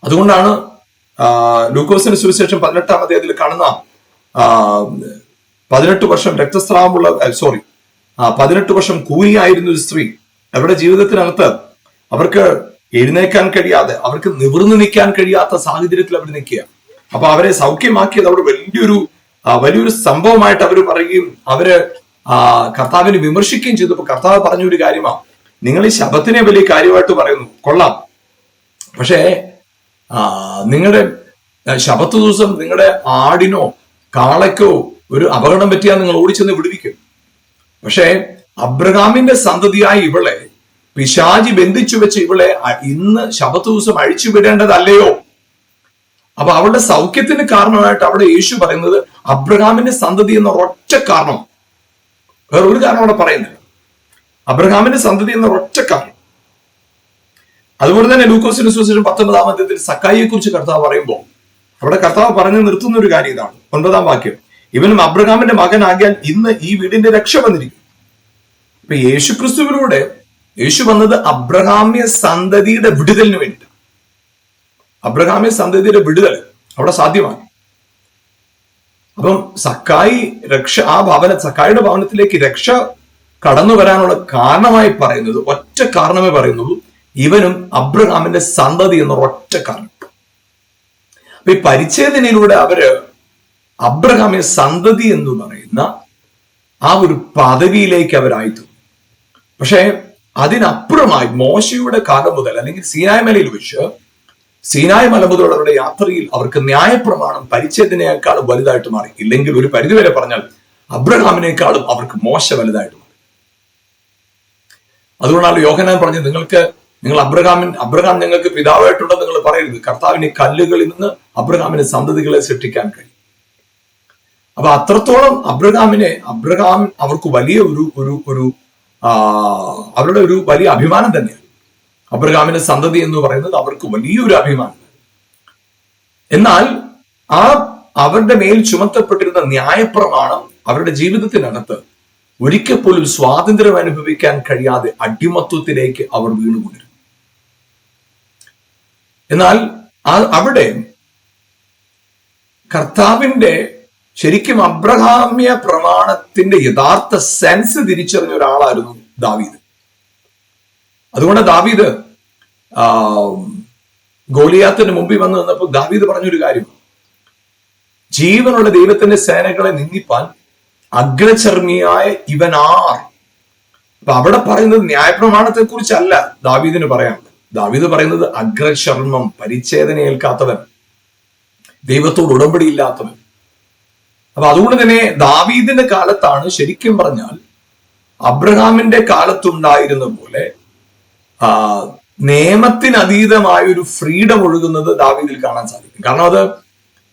അതുകൊണ്ടാണ് ലൂക്കോസിന്റെ സുവിശേഷം 18-ാം അധ്യായത്തിൽ കാണുന്ന 18 വർഷം രക്തസ്രാവമുള്ള 18 വർഷം കൂനിയായിരുന്ന ഒരു സ്ത്രീ, അവരുടെ ജീവിതത്തിനകത്ത് അവർക്ക് എഴുന്നേക്കാൻ കഴിയാതെ, അവർക്ക് നിവർന്നു നിൽക്കാൻ കഴിയാത്ത സാഹചര്യത്തിൽ അവർ നിൽക്കുക. അപ്പൊ അവരെ സൗഖ്യമാക്കിയത് അവിടെ വലിയൊരു സംഭവമായിട്ട് അവർ പറയുകയും അവര് കർത്താവിനെ വിമർശിക്കുകയും ചെയ്തു. അപ്പൊ കർത്താവ് പറഞ്ഞൊരു കാര്യമാണ്, നിങ്ങൾ ഈ ശബത്തിനെ വലിയ കാര്യമായിട്ട് പറയുന്നു, കൊള്ളാം, പക്ഷേ നിങ്ങളുടെ ശബത്ത് ദിവസം നിങ്ങളുടെ ആടിനോ കാളയ്ക്കോ ഒരു അപകടം പറ്റിയാൽ നിങ്ങൾ ഓടിച്ചെന്ന് വിടുവിക്കും. പക്ഷേ അബ്രഹാമിന്റെ സന്തതിയായി ഇവളെ പിശാചി ബന്ധിച്ചു വെച്ച് ഇവളെ ഇന്ന് ശബത്ത് ദിവസം അഴിച്ചു വിടേണ്ടതല്ലയോ? അപ്പൊ അവളുടെ സൗഖ്യത്തിന് കാരണമായിട്ട് അവിടെ യേശു പറയുന്നത് അബ്രഹാമിന്റെ സന്തതി എന്ന ഒറ്റ കാരണം, വേറെ ഒരു കാരണം അവിടെ പറയുന്നില്ല. അബ്രഹാമിന്റെ സന്തതി എന്ന ഒറ്റ കാരണം. അതുപോലെ തന്നെ ലൂക്കോസിന്റെ സുവിശേഷം 19-ാം അധ്യായത്തിൽ സക്കായിയെ കുറിച്ച് കർത്താവ് പറയുമ്പോൾ അവിടെ കർത്താവ് പറഞ്ഞു നിർത്തുന്ന ഒരു കാര്യം ഇതാണ്, 9-ാം വാക്യം. ഇവനും അബ്രഹാമിന്റെ മകനാകിയാൽ ഇന്ന് ഈ വീടിന്റെ രക്ഷ വന്നിരിക്കും. ഇപ്പൊ യേശുക്രിസ്തുവിലൂടെ യേശു വന്നത് അബ്രഹാമ്യ സന്തതിയുടെ വിടുതലിന് വേണ്ടി. അബ്രഹാമ്യ സന്തതിയുടെ വിടുതൽ അവിടെ സാധ്യമാണ്. അപ്പം സക്കായിയുടെ ഭവനത്തിലേക്ക് രക്ഷ കടന്നു വരാനുള്ള കാരണമായി പറയുന്നത്, ഒറ്റ കാരണമേ പറയുന്നുള്ളൂ, ഇവനും അബ്രഹാമിന്റെ സന്തതി എന്ന ഒറ്റ കാരണം. അപ്പൊ ഈ പരിച്ഛേദനയിലൂടെ അവര് അബ്രഹാമിന്റെ സന്തതി എന്ന് പറയുന്ന ആ ഒരു പദവിയിലേക്ക് അവരായിത്തു. പക്ഷെ അതിനപ്പുറമായി മോശയുടെ കാലം മുതൽ, അല്ലെങ്കിൽ സീനായ് മലയിൽ വെച്ച്, സീനായ് മല മുതലുള്ള അവരുടെ യാത്രയിൽ അവർക്ക് ന്യായപ്രമാണം പരിച്ഛേദനയേക്കാളും വലുതായിട്ട് മാറി. ഇല്ലെങ്കിൽ ഒരു പരിധിവരെ പറഞ്ഞാൽ അബ്രഹാമിനേക്കാളും അവർക്ക് മോശ വലുതായിട്ട് മാറി. അതുകൊണ്ടാണ് യോഹന്നാൻ പറഞ്ഞത്, നിങ്ങൾ അബ്രഹാം ഞങ്ങൾക്ക് പിതാവായിട്ടുണ്ടെന്ന് നിങ്ങൾ പറയരുത്, കർത്താവിന് കല്ലുകളിൽ നിന്ന് അബ്രഹാമിന് സന്തതികളെ സൃഷ്ടിക്കാൻ കഴിയും. അപ്പൊ അത്രത്തോളം അബ്രഹാം അവർക്ക് വലിയ ഒരു അവരുടെ ഒരു വലിയ അഭിമാനം തന്നെയാണ്. അബ്രഹാമിന്റെ സന്തതി എന്ന് പറയുന്നത് അവർക്ക് വലിയൊരു അഭിമാനം. എന്നാൽ അവരുടെ മേൽ ചുമത്തപ്പെട്ടിരുന്ന ന്യായപ്രമാണം അവരുടെ ജീവിതത്തിനകത്ത് ഒരിക്കൽ പോലും സ്വാതന്ത്ര്യം അനുഭവിക്കാൻ കഴിയാതെ അടിമത്വത്തിലേക്ക് അവർ വീണുകൊണ്ടിരുന്നു. എന്നാൽ അവിടെ കർത്താവിന്റെ ശരിക്കും അബ്രഹാമ്യ പ്രമാണത്തിന്റെ യഥാർത്ഥ സെൻസ് തിരിച്ചറിഞ്ഞ ഒരാളായിരുന്നു ദാവീദ്. അതുകൊണ്ട് ദാവീദ് ഗോലിയാത്തിന് മുമ്പിൽ വന്നു നിന്നപ്പോൾ ദാവീദ് പറഞ്ഞൊരു കാര്യം, ജീവനുള്ള ദൈവത്തിന്റെ സേനകളെ നിന്ദിപ്പാൻ അഗ്രചർമ്മിയായ ഇവനാർ. അപ്പൊ അവിടെ പറയുന്നത് ന്യായപ്രമാണത്തെ കുറിച്ചല്ല ദാവീദിന് പറയാനുള്ളത്. ദാവീദ് പറയുന്നത് അഗ്രചർമ്മം, പരിച്ഛേദന ഏൽക്കാത്തവൻ, ദൈവത്തോട് ഉടമ്പടിയില്ലാത്തവൻ. അപ്പൊ അതുകൊണ്ട് തന്നെ ദാവീദിന്റെ കാലത്താണ് ശരിക്കും പറഞ്ഞാൽ അബ്രഹാമിന്റെ കാലത്തുണ്ടായിരുന്ന പോലെ നിയമത്തിനതീതമായ ഒരു ഫ്രീഡം ഒഴുകുന്നത് ദാവീദിൽ കാണാൻ സാധിക്കും. കാരണം അത്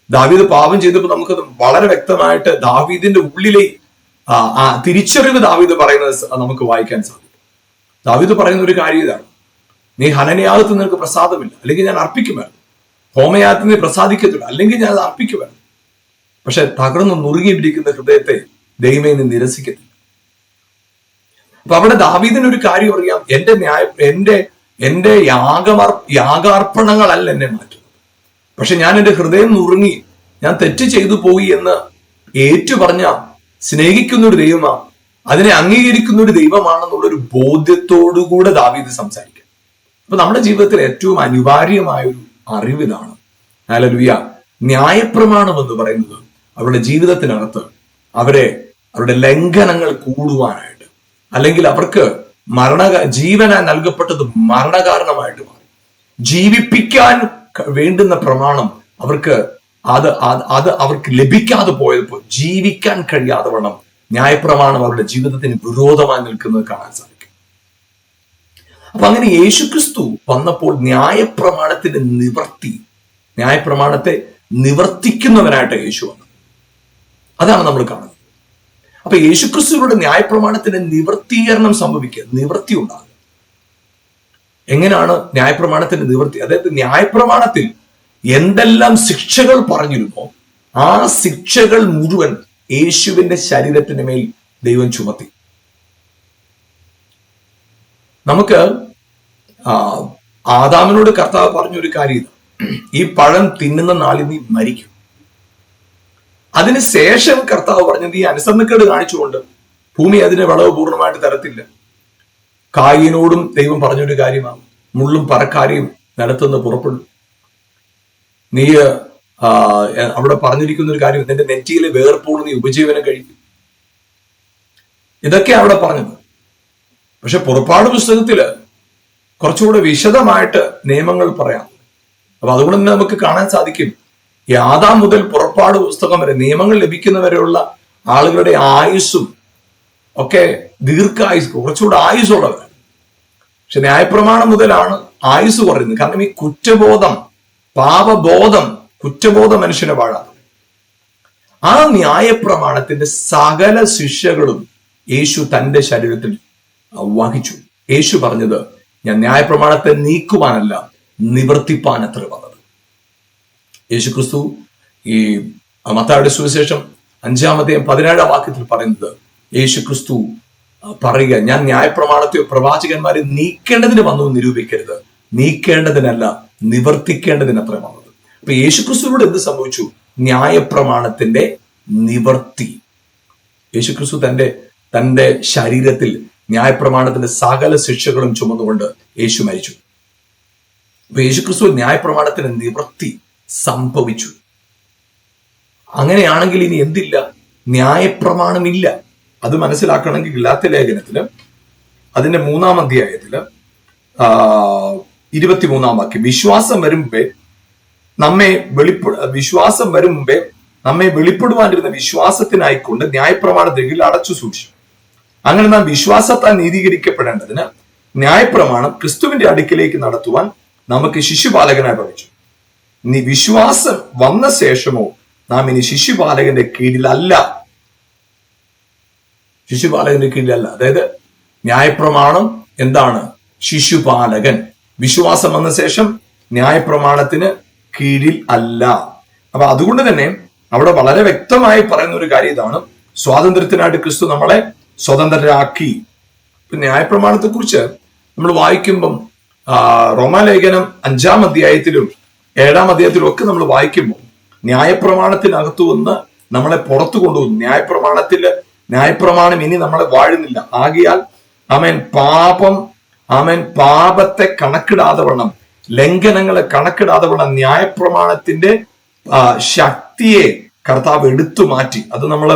ദാവീദ് പാപം ചെയ്തപ്പോൾ നമുക്കത് വളരെ വ്യക്തമായിട്ട് ദാവീദിന്റെ ഉള്ളിലെ തിരിച്ചറിവ് ദാവീദ് പറയുന്നത് നമുക്ക് വായിക്കാൻ സാധിക്കും. ദാവീദ് പറയുന്ന ഒരു കാര്യം ഇതാണ്, നീ ഹനനയാഗത്ത് നിനക്ക് പ്രസാദമില്ല, അല്ലെങ്കിൽ ഞാൻ അർപ്പിക്കുമായിരുന്നു. ഹോമയാഗത്തിന് നീ പ്രസാദിക്കത്തില്ല, അല്ലെങ്കിൽ ഞാൻ അത് അർപ്പിക്കുമായിരുന്നു. പക്ഷെ തകർന്നു നുറുങ്ങിയിരിക്കുന്ന ഹൃദയത്തെ ദൈവമേ നീ നിരസിക്കത്തില്ല. അപ്പൊ അവിടെ ദാവീദിന് ഒരു കാര്യം അറിയാം, എന്റെ യാഗാർപ്പണങ്ങളല്ല എന്നെ മാറ്റുന്നത്, പക്ഷെ ഞാൻ എന്റെ ഹൃദയം നുറുങ്ങി ഞാൻ തെറ്റ് ചെയ്തു പോയി എന്ന് ഏറ്റു പറഞ്ഞ സ്നേഹിക്കുന്ന ഒരു ദൈവമാണ്, അതിനെ അംഗീകരിക്കുന്ന ഒരു ദൈവമാണെന്നുള്ളൊരു ബോധ്യത്തോടുകൂടെ ദാവീദ് സംസാരിക്കും. അപ്പൊ നമ്മുടെ ജീവിതത്തിൽ ഏറ്റവും അനിവാര്യമായ ഒരു അറിവിതാണ് ഹല്ലേലൂയ, ന്യായപ്രമാണം എന്ന് പറയുന്നത് അവരുടെ ജീവിതത്തിനകത്ത് അവരുടെ ലംഘനങ്ങൾ കൂടുവാനായിട്ട്, അല്ലെങ്കിൽ അവർക്ക് ജീവനായി നൽകപ്പെട്ടത് മരണകാരണമായിട്ട് മാറി. ജീവിപ്പിക്കാൻ വേണ്ടുന്ന പ്രമാണം അവർക്ക് ലഭിക്കാതെ പോയപ്പോൾ ജീവിക്കാൻ കഴിയാതെ വണ്ണം ന്യായപ്രമാണം അവരുടെ ജീവിതത്തിന് വിരോധമായി നിൽക്കുന്നത് കാണാൻ സാധിക്കും. അപ്പൊ അങ്ങനെ യേശുക്രിസ്തു വന്നപ്പോൾ ന്യായപ്രമാണത്തെ നിവർത്തിക്കുന്നവനായിട്ട് യേശു വന്നു. അതാണ് നമ്മൾ കാണുന്നത്. അപ്പൊ യേശുക്രിസ്തുവിന്റെ ന്യായപ്രമാണത്തിന് നിവർത്തീകരണം സംഭവിക്കുക, നിവൃത്തി ഉണ്ടാകുക. എങ്ങനെയാണ് ന്യായപ്രമാണത്തിന്റെ നിവൃത്തി? അതായത് ന്യായപ്രമാണത്തിൽ എന്തെല്ലാം ശിക്ഷകൾ പറഞ്ഞിരുന്നോ ആ ശിക്ഷകൾ മുഴുവൻ യേശുവിന്റെ ശരീരത്തിന് മേൽ ദൈവം ചുമത്തി. നമുക്ക് ആദാമിനോട് കർത്താവ് പറഞ്ഞൊരു കാര്യം, ഈ പഴം തിന്നുന്ന നാളിൽ നീ മരിക്കും. അതിനുശേഷം കർത്താവ് പറഞ്ഞത് ഈ അനുസരണക്കേട് കാണിച്ചുകൊണ്ട് ഭൂമി അതിന്റെ വിളവ് പൂർണ്ണമായിട്ട് തരത്തില്ല. കായിനോടും ദൈവം പറഞ്ഞൊരു കാര്യമാണ്, മുള്ളും പറക്കാരിയും നിലത്തുനിന്ന് പുറപ്പെടും. നീ അവിടെ പറഞ്ഞിരിക്കുന്ന ഒരു കാര്യം, നിന്റെ നെറ്റിയിലെ വേർപ്പോട് നീ ഉപജീവനം കഴിക്കും. ഇതൊക്കെ അവിടെ പറഞ്ഞത്. പക്ഷെ പുറപ്പാട് പുസ്തകത്തില് കുറച്ചുകൂടെ വിശദമായിട്ട് നിയമങ്ങൾ പറയാം. അപ്പൊ അതുകൊണ്ട് തന്നെ നമുക്ക് കാണാൻ സാധിക്കും, ആദാം മുതൽ പുറപ്പാട് പുസ്തകം വരെ നിയമങ്ങൾ ലഭിക്കുന്നവരെയുള്ള ആളുകളുടെ ആയുസ്സും ഒക്കെ ദീർഘായുസ്, കുറച്ചുകൂടെ ആയുസ്സുള്ളവരാണ്. പക്ഷെ ന്യായപ്രമാണം മുതലാണ് ആയുസ് കുറയുന്നത്. കാരണം ഈ കുറ്റബോധം മനുഷ്യനെ വാഴാതെ. ആ ന്യായപ്രമാണത്തിന്റെ സകല ശിക്ഷകളും യേശു തന്റെ ശരീരത്തിൽ വഹിച്ചു. യേശു പറഞ്ഞത്, ഞാൻ ന്യായപ്രമാണത്തെ നീക്കുവാനല്ല നിവർത്തിപ്പാൻ അത്ര വന്നത്. യേശുക്രിസ്തു ഈ മത്തായിയുടെ സുവിശേഷം 5:17 പറയുന്നത്, യേശുക്രിസ്തു പറയുക, ഞാൻ ന്യായപ്രമാണത്തെയോ പ്രവാചകന്മാരെ നീക്കേണ്ടതിന് വന്നു നിരൂപിക്കരുത്, നീക്കേണ്ടതിനല്ല നിവർത്തിക്കേണ്ടതിനത്ര വന്നത്. അപ്പൊ യേശുക്രിസ്തുവിനോട് എന്ത് സംഭവിച്ചു? ന്യായപ്രമാണത്തിന്റെ നിവർത്തി. യേശുക്രിസ്തു തന്റെ ശരീരത്തിൽ ന്യായപ്രമാണത്തിന്റെ സകല ശിക്ഷകളും ചുമന്നുകൊണ്ട് യേശു മരിച്ചു. അപ്പൊ യേശുക്രിസ്തു ന്യായപ്രമാണത്തിന് നിവൃത്തി സംഭവിച്ചു. അങ്ങനെയാണെങ്കിൽ ഇനി എന്തില്ല? ന്യായപ്രമാണമില്ല. അത് മനസ്സിലാക്കണമെങ്കിൽ ഗലാത്യ ലേഖനത്തില് അതിന്റെ 3-ാം അധ്യായത്തില് 23-ാം വാക്യം, വിശ്വാസം വരും മുമ്പേ നമ്മെ വെളിപ്പെടുവാനിരുന്ന വിശ്വാസത്തിനായിക്കൊണ്ട് ന്യായപ്രമാണത്തിൽ അടച്ചു സൂക്ഷിച്ചു. അങ്ങനെ നാം വിശ്വാസത്താൽ നീതീകരിക്കപ്പെടേണ്ടതിന് ന്യായപ്രമാണം ക്രിസ്തുവിന്റെ അടുക്കിലേക്ക് നടത്തുവാൻ നമുക്ക് ശിശുപാലകനായി ഭവിച്ചു. ഇനി വിശ്വാസം വന്ന ശേഷമോ നാം ഇനി ശിശുപാലകന്റെ കീഴിലല്ല. അതായത് ന്യായപ്രമാണം എന്താണ്? ശിശുപാലകൻ. വിശ്വാസം വന്ന ശേഷം ന്യായപ്രമാണത്തിന് കീഴിൽ അല്ല. അപ്പൊ അതുകൊണ്ട് തന്നെ അവിടെ വളരെ വ്യക്തമായി പറയുന്ന ഒരു കാര്യം ഇതാണ്, സ്വാതന്ത്ര്യത്തിനായിട്ട് ക്രിസ്തു നമ്മളെ സ്വതന്ത്രരാക്കി. ന്യായപ്രമാണത്തെ കുറിച്ച് നമ്മൾ വായിക്കുമ്പം റോമാലേഖനം 5-ാം അധ്യായത്തിലും 7-ാം അധ്യായത്തിലും ഒക്കെ നമ്മൾ വായിക്കുമ്പോൾ ന്യായപ്രമാണത്തിനകത്തു നിന്ന് നമ്മളെ പുറത്തു കൊണ്ടുപോകുന്നു. ന്യായപ്രമാണം ഇനി നമ്മളെ വാഴുന്നില്ല. ആകയാൽ പാപത്തെ കണക്കിടാതെ വണ്ണം, ലംഘനങ്ങളെ കണക്കിടാതെ വണ്ണം ന്യായപ്രമാണത്തിന്റെ ശക്തിയെ കർത്താവ് എടുത്തു മാറ്റി. അത് നമ്മൾ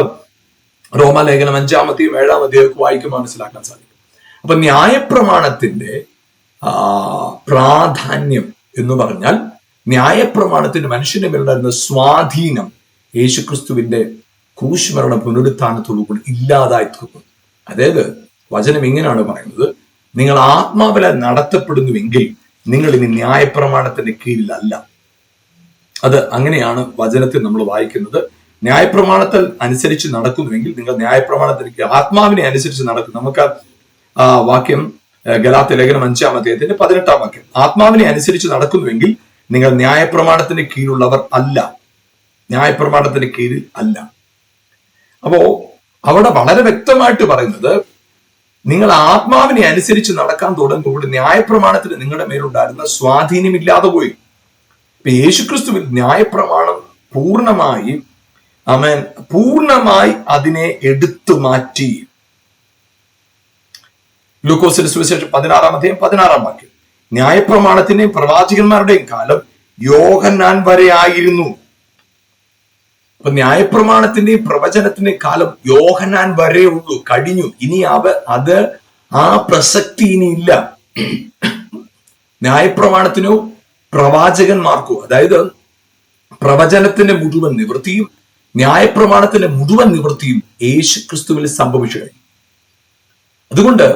റോമാലേഖനം 5-ാം അധ്യായം 7-ാം അധ്യായം വായിക്കുമ്പോൾ മനസ്സിലാക്കാൻ സാധിക്കും. അപ്പൊ ന്യായപ്രമാണത്തിന്റെ പ്രാധാന്യം എന്ന് പറഞ്ഞാൽ, ന്യായപ്രമാണത്തിന് മനുഷ്യന്റെ മേലുണ്ടായിരുന്ന സ്വാധീനം യേശുക്രിസ്തുവിന്റെ ക്രൂശുമരണ പുനരുത്ഥാനത്തോടുകൂടി ഇല്ലാതായി തീർന്നു. അതായത് വചനം ഇങ്ങനെയാണ് പറയുന്നത്, നിങ്ങൾ ആത്മാവിലാൽ നടത്തപ്പെടുന്നുവെങ്കിൽ നിങ്ങൾ ഇനി ന്യായപ്രമാണത്തിന്റെ കീഴിലല്ല. അത് അങ്ങനെയാണ് വചനത്തിൽ നമ്മൾ വായിക്കുന്നത്. ന്യായപ്രമാണത്തിൽ അനുസരിച്ച് നടക്കുന്നുവെങ്കിൽ നിങ്ങൾ ന്യായപ്രമാണത്തിന് ആത്മാവിനെ അനുസരിച്ച് നടക്കും. നമുക്ക് വാക്യം ഗലാത്യ ലേഖനം 5-ാം അധ്യായത്തിന്റെ 18-ാം വാക്യം, ആത്മാവിനെ അനുസരിച്ച് നടക്കുന്നുവെങ്കിൽ നിങ്ങൾ ന്യായപ്രമാണത്തിന് കീഴിലുള്ളവർ അല്ല. ന്യായപ്രമാണത്തിന് കീഴിൽ അല്ല. അപ്പോ അവിടെ വളരെ വ്യക്തമായിട്ട് പറയുന്നത്, നിങ്ങൾ ആത്മാവിനെ അനുസരിച്ച് നടക്കാൻ തുടങ്ങുമ്പോൾ ന്യായപ്രമാണത്തിന് നിങ്ങളുടെ മേലുണ്ടായിരുന്ന സ്വാധീനമില്ലാതെ പോയി. ഇപ്പൊ യേശുക്രിസ്തുവിൽ ന്യായപ്രമാണം പൂർണ്ണമായി അതിനെ എടുത്തു മാറ്റി. ലൂക്കോസിന്റെ സുവിശേഷം 16-ാം അധ്യായം 16-ാം വാക്യം, ന്യായപ്രമാണത്തിന്റെയും പ്രവാചകന്മാരുടെയും കാലം യോഹന്നാൻ വരെ ആയിരുന്നു. അപ്പൊ ന്യായപ്രമാണത്തിന്റെയും പ്രവചനത്തിന്റെയും കാലം യോഹന്നാൻ വരെ ഉള്ളൂ, കഴിഞ്ഞു. ഇനി അത് ആ പ്രസക്തി ഇനിയില്ല. ന്യായപ്രമാണത്തിനോ പ്രവാചകന്മാർക്കോ, അതായത് പ്രവചനത്തിന്റെ മുഴുവൻ നിവൃത്തിയും ന്യായപ്രമാണത്തിന്റെ മുഴുവൻ നിവൃത്തിയും യേശുക്രിസ്തുവിൽ സംഭവിച്ചു കഴിഞ്ഞു. അതുകൊണ്ട്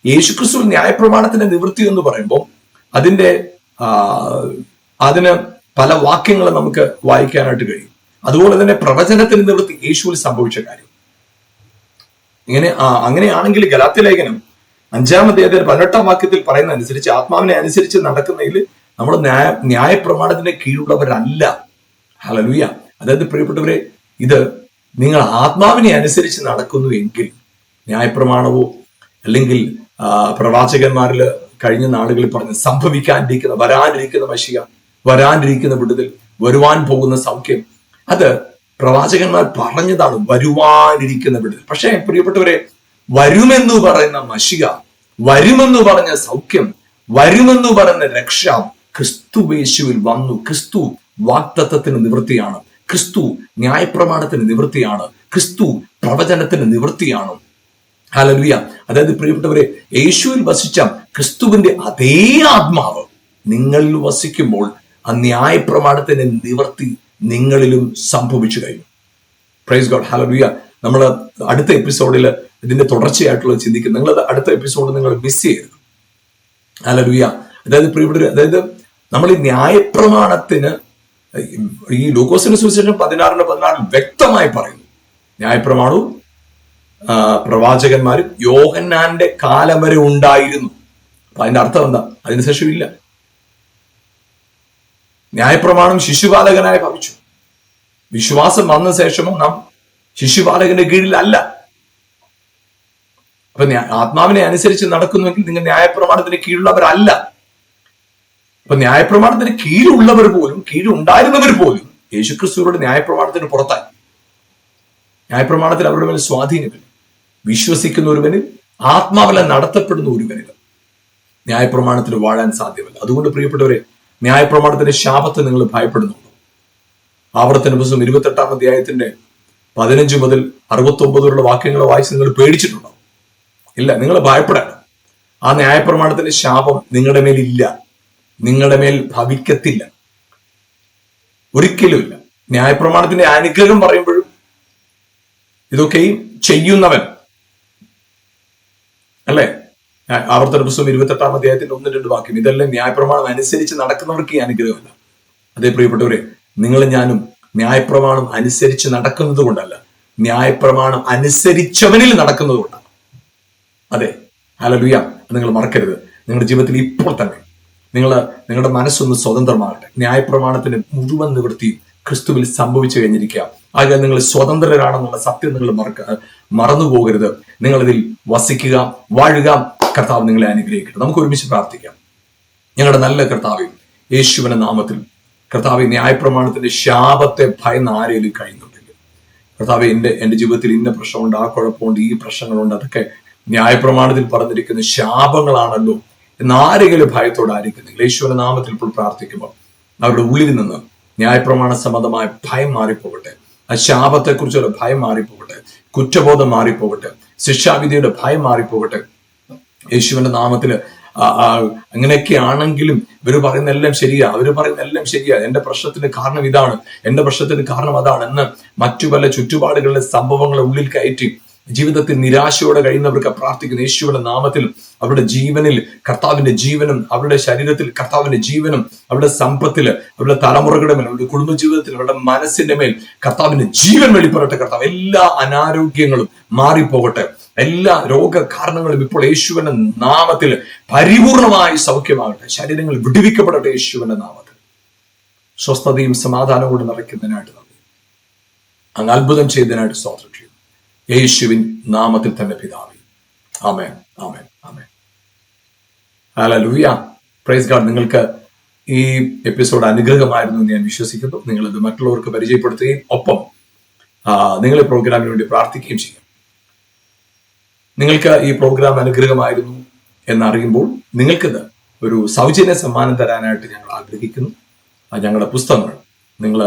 യേശുക്രിസ്തുവിൽ ന്യായപ്രമാണത്തിന്റെ നിവൃത്തി എന്ന് പറയുമ്പോൾ അതിന് പല വാക്യങ്ങൾ നമുക്ക് വായിക്കാനായിട്ട് കഴിയും. അതുപോലെ തന്നെ പ്രവചനത്തിന് നിവൃത്തി യേശുവിൽ സംഭവിച്ച കാര്യം. അങ്ങനെയാണെങ്കിൽ ഗലാത്യ ലേഖനം 5-ാം അധ്യായത്തിൽ 18-ാം വാക്യത്തിൽ പറയുന്ന അനുസരിച്ച് ആത്മാവിനെ അനുസരിച്ച് നടക്കുന്നതിൽ നമ്മൾ ന്യായപ്രമാണത്തിന്റെ കീഴുള്ളവരല്ല. ഹല്ലേലൂയ. അതായത് പ്രിയപ്പെട്ടവരെ, ഇത് നിങ്ങൾ ആത്മാവിനെ അനുസരിച്ച് നടക്കുന്നു എങ്കിൽ ന്യായപ്രമാണവോ അല്ലെങ്കിൽ പ്രവാചകന്മാരിൽ കഴിഞ്ഞ നാളുകളിൽ പറഞ്ഞ് വരാനിരിക്കുന്ന മശിയ, വരാനിരിക്കുന്ന വിടുതൽ, വരുവാൻ പോകുന്ന സൗഖ്യം, അത് പ്രവാചകന്മാർ പറഞ്ഞതാണ്, വരുവാനിരിക്കുന്ന വിടുതൽ. പക്ഷേ പ്രിയപ്പെട്ടവരെ, വരുമെന്ന് പറയുന്ന മശിയ, വരുമെന്ന് പറഞ്ഞ സൗഖ്യം, വരുമെന്ന് പറയുന്ന രക്ഷ ക്രിസ്തുവേശുവിൽ വന്നു. ക്രിസ്തു വാഗ്ദത്തത്തിന് നിവൃത്തിയാണ്. ക്രിസ്തു ന്യായപ്രമാണത്തിന് നിവൃത്തിയാണ്. ക്രിസ്തു പ്രവചനത്തിന് നിവൃത്തിയാണ്. ഹല്ലേലൂയ. അതായത് പ്രിയപ്പെട്ടവരെ, യേശുവിൽ വസിച്ച ക്രിസ്തുവിന്റെ അതേ ആത്മാവ് നിങ്ങളിൽ വസിക്കുമ്പോൾ ആ ന്യായപ്രമാണത്തിന്റെ നിവൃത്തി നിങ്ങളിലും സംഭവിച്ചു കഴിഞ്ഞു. Praise God. ഹല്ലേലൂയ. നമ്മൾ അടുത്ത എപ്പിസോഡിൽ ഇതിന്റെ തുടർച്ചയായിട്ടുള്ള ചിന്തിക്കും. നിങ്ങളത് അടുത്ത എപ്പിസോഡ് നിങ്ങൾ മിസ് ചെയ്യരുത്. ഹല്ലേലൂയ. അതായത് പ്രിയപ്പെട്ടവരെ, അതായത് നമ്മൾ ഈ ന്യായപ്രമാണത്തിന് ഈ ലൂക്കോസിന്റെ സുവിശേഷം 16-14 വ്യക്തമായി പറയുന്നു, ന്യായപ്രമാണവും പ്രവാചകന്മാരും യോഹന്നാന്റെ കാലം വരെ ഉണ്ടായിരുന്നു. അപ്പൊ അതിന്റെ അർത്ഥം എന്താ? അതിനുശേഷം ഇല്ല. ന്യായപ്രമാണം ശിശുപാലകനായി ഭവിച്ചു. വിശ്വാസം വന്ന ശേഷമോ നാം ശിശുപാലകന്റെ കീഴിലല്ല. അപ്പൊ ആത്മാവിനെ അനുസരിച്ച് നടക്കുന്നുവെങ്കിൽ നിങ്ങൾ ന്യായപ്രമാണത്തിന് കീഴുള്ളവരല്ല. അപ്പൊ ന്യായപ്രമാണത്തിന് കീഴുള്ളവർ പോലും, കീഴുണ്ടായിരുന്നവർ പോലും യേശുക്രിസ്തുവോട് ന്യായപ്രമാണത്തിന് പുറത്തായി. ന്യായപ്രമാണത്തിൽ അവരുടെ മേൽ സ്വാധീനമില്ല. വിശ്വസിക്കുന്ന ഒരുവന്, ആത്മാവിൽ നടത്തപ്പെടുന്ന ഒരുവന് ന്യായപ്രമാണത്തിൽ വാഴാൻ സാധ്യമല്ല. അതുകൊണ്ട് പ്രിയപ്പെട്ടവരെ, ന്യായപ്രമാണത്തിന്റെ ശാപത്തെ നിങ്ങൾ ഭയപ്പെടുന്നുണ്ടോ? ആവർത്തന പുസ്തകം 28-ാം അധ്യായത്തിന്റെ 15 മുതൽ 69 വരെയുള്ള വാക്യങ്ങൾ വായിച്ച് നിങ്ങൾ പേടിച്ചിട്ടുണ്ടോ? ഇല്ല, നിങ്ങൾ ഭയപ്പെടണം. ആ ന്യായപ്രമാണത്തിന്റെ ശാപം നിങ്ങളുടെ മേൽ ഇല്ല, നിങ്ങളുടെ മേൽ ഭവിക്കത്തില്ല, ഒരിക്കലുമില്ല. ന്യായപ്രമാണത്തിന്റെ അനുഗ്രഹം പറയുമ്പോഴും ഇതൊക്കെയും ചെയ്യുന്നവൻ അല്ലെ. ആവർത്തന പുസ്തകം 28-ാം അധ്യായത്തിന്റെ 1-2 വാക്യം, ഇതെല്ലാം ന്യായപ്രമാണം അനുസരിച്ച് നടക്കുന്നവർക്ക് ഈ അനുഗ്രഹമല്ല. അതേ പ്രിയപ്പെട്ടവരെ, നിങ്ങൾ ഞാനും ന്യായപ്രമാണം അനുസരിച്ച് നടക്കുന്നത് കൊണ്ടല്ല, ന്യായപ്രമാണം അനുസരിച്ചവനിൽ നടക്കുന്നത് കൊണ്ടാണ്. അതെ, ഹല്ലേലൂയ. അത് നിങ്ങൾ മറക്കരുത്. നിങ്ങളുടെ ജീവിതത്തിൽ ഇപ്പോൾ തന്നെ നിങ്ങളുടെ മനസ്സൊന്ന് സ്വതന്ത്രമാകട്ടെ. ന്യായപ്രമാണത്തിന് മുഴുവൻ നിവൃത്തിയും ക്രിസ്തുവിൽ സംഭവിച്ചു കഴിഞ്ഞിരിക്കുക. ആകെ നിങ്ങൾ സ്വതന്ത്രരാണെന്നുള്ള സത്യം നിങ്ങൾ മറന്നു പോകരുത്. നിങ്ങളിതിൽ വസിക്കുക, വാഴുക. കർത്താവ് നിങ്ങളെ അനുഗ്രഹിക്കട്ടെ. നമുക്ക് ഒരുമിച്ച് പ്രാർത്ഥിക്കാം. ഞങ്ങളുടെ നല്ല കർത്താവേ, യേശുവിന്റെ നാമത്തിൽ കർത്താവെ, ന്യായപ്രമാണത്തിന്റെ ശാപത്തെ ഭയന്ന് ആരെങ്കിലും കഴിയുന്നുണ്ടെങ്കിൽ കർത്താവെ, എന്റെ ജീവിതത്തിൽ ഇന്ന പ്രശ്നമുണ്ട്, ആ കുഴപ്പമുണ്ട്, ഈ പ്രശ്നങ്ങളുണ്ട്, അതൊക്കെ ന്യായപ്രമാണത്തിൽ പറഞ്ഞിരിക്കുന്ന ശാപങ്ങളാണല്ലോ എന്ന് ആരെങ്കിലും ഭയത്തോടെ ആയിരിക്കുന്നെങ്കിൽ യേശുവിന്റെ നാമത്തിൽ ഇപ്പോൾ പ്രാർത്ഥിക്കുമ്പോൾ അവരുടെ ഉള്ളിൽ നിന്ന് ന്യായപ്രമാണ സംബന്ധമായ ഭയം മാറിപ്പോകട്ടെ. ആ ശാപത്തെക്കുറിച്ചുള്ള ഭയം മാറിപ്പോകട്ടെ. കുറ്റബോധം മാറിപ്പോകട്ടെ. ശിക്ഷാവിധിയുടെ ഭയം മാറിപ്പോകട്ടെ. യേശുവിന്റെ നാമത്തില് അങ്ങനെയൊക്കെ ആണെങ്കിലും ഇവര് പറയുന്ന എല്ലാം ശരിയാ, അവര് പറയുന്ന എല്ലാം ശരിയാ, എന്റെ പ്രശ്നത്തിന് കാരണം ഇതാണ്, എന്റെ പ്രശ്നത്തിന് കാരണം അതാണ് എന്ന് മറ്റു പല ചുറ്റുപാടുകളിലെ സംഭവങ്ങളെ ഉള്ളിൽ കയറ്റി ജീവിതത്തിൽ നിരാശയോടെ കഴിയുന്നവർക്ക് പ്രാർത്ഥിക്കുന്നു. യേശുവിന്റെ നാമത്തിൽ അവരുടെ ജീവനിൽ കർത്താവിന്റെ ജീവനും, അവരുടെ ശരീരത്തിൽ കർത്താവിന്റെ ജീവനും, അവരുടെ സമ്പത്തില്, അവരുടെ തലമുറകളുടെ മേൽ, അവരുടെ കുടുംബജീവിതത്തിൽ, അവരുടെ മനസ്സിന്റെ മേൽ കർത്താവിന്റെ ജീവൻ വെളിപ്പെടട്ടെ. കർത്താവ് എല്ലാ അനാരോഗ്യങ്ങളും മാറിപ്പോകട്ടെ. എല്ലാ രോഗകാരണങ്ങളും ഇപ്പോൾ യേശുവിന്റെ നാമത്തിൽ പരിപൂർണമായി സൗഖ്യമാകട്ടെ. ശരീരങ്ങൾ വിടുവിക്കപ്പെടട്ടെ യേശുവിന്റെ നാമത്തിൽ. സ്വസ്ഥതയും സമാധാനവും കൊണ്ട് നിറയ്ക്കുന്നതിനായിട്ട് നന്ദി. അങ്ങ് അത്ഭുതം ചെയ്തതിനായിട്ട് സ്തോത്രം ചെയ്യുന്നു. യേശുവിൻ നാമത്തിൽ തന്നെ പിതാവേ, ആമേൻ, ആമേൻ, ആമേൻ. ഹല്ലേലൂയ. Praise God. നിങ്ങൾക്ക് ഈ എപ്പിസോഡ് അനുഗ്രഹമായിരുന്നു എന്ന് ഞാൻ വിശ്വസിക്കുന്നു. നിങ്ങളിത് മറ്റുള്ളവർക്ക് പരിചയപ്പെടുത്തുകയും ഒപ്പം നിങ്ങൾ ഈ പ്രോഗ്രാമിന് വേണ്ടി പ്രാർത്ഥിക്കുകയും ചെയ്യും. നിങ്ങൾക്ക് ഈ പ്രോഗ്രാം അനുഗ്രഹമായിരുന്നു എന്നറിയുമ്പോൾ നിങ്ങൾക്കിത് ഒരു സൗജന്യ സമ്മാനം തരാനായിട്ട് ഞങ്ങൾ ആഗ്രഹിക്കുന്നു. ഞങ്ങളുടെ പുസ്തകങ്ങൾ നിങ്ങൾ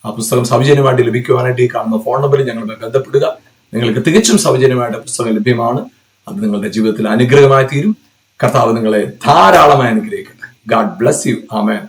ആ പുസ്തകം സൗജന്യമായിട്ട് ലഭിക്കുവാനായിട്ട് ഈ കാണുന്ന ഫോൺ നമ്പറിൽ ഞങ്ങളുമായി ബന്ധപ്പെടുക. നിങ്ങൾക്ക് തികച്ചും സൗജന്യമായിട്ട് പുസ്തകം ലഭ്യമാണ്. അത് നിങ്ങളുടെ ജീവിതത്തിൽ അനുഗ്രഹമായി തീരും. കർത്താവ് നിങ്ങളെ ധാരാളമായി അനുഗ്രഹിക്കട്ടെ. God bless you. ആമേൻ.